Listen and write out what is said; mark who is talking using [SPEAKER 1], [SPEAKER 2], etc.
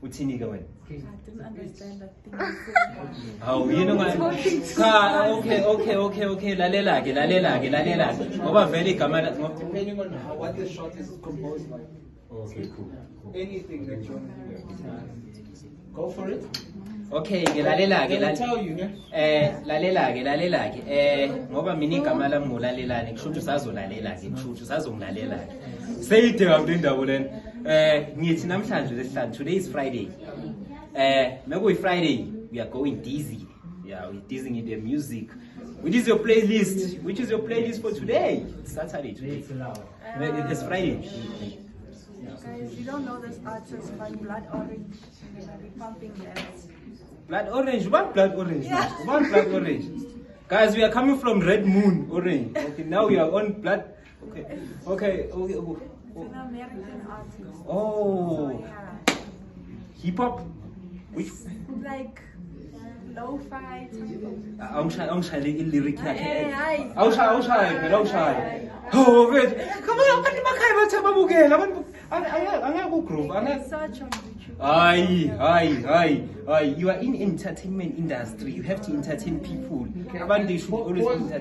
[SPEAKER 1] Uthini ke wena?
[SPEAKER 2] I didn't understand that thing.
[SPEAKER 1] Hawu yini cha okay lalela ke ngoba vele igama
[SPEAKER 3] Depending on what the shot is composed like.
[SPEAKER 1] Okay, cool.
[SPEAKER 3] Anything that you want to do. Go for it.
[SPEAKER 1] Okay ke lalela ke
[SPEAKER 3] I'll tell you,
[SPEAKER 1] lalela ke ngoba mina igama lami ngolalelane kusho ukuthi usazolalela ke kusho ukuthi usazongilalela ke seyide kabi indaba lena ngithi namhlanje lesihlanu, today is Friday. Mekuyi Friday we are going dizzy. Yeah, we're dizzying in the music. Which is your playlist for today? It's Saturday today. It's Friday.
[SPEAKER 2] Guys, you don't know this artist, but Blood Orange. We're pumping gas.
[SPEAKER 1] Blood Orange, what Blood Orange?
[SPEAKER 2] Yeah.
[SPEAKER 1] What Blood Orange? Guys, we are coming from Red Moon Orange. Okay, now we are on Blood. Okay.
[SPEAKER 2] It's an American artist.
[SPEAKER 1] Oh,
[SPEAKER 2] So, yeah.
[SPEAKER 1] hip hop. Which?
[SPEAKER 2] Like lo-fi something.
[SPEAKER 1] Awungishayele i-lyric yakhe.
[SPEAKER 2] Hayi.
[SPEAKER 1] Awushaye. Oh, wait. Come on, abantu emakhaya bathi babukela. Angeke ku-groove.
[SPEAKER 2] Search on YouTube.
[SPEAKER 1] Hayi. You are in entertainment industry. You have to entertain people. Abantu they should always be entertained.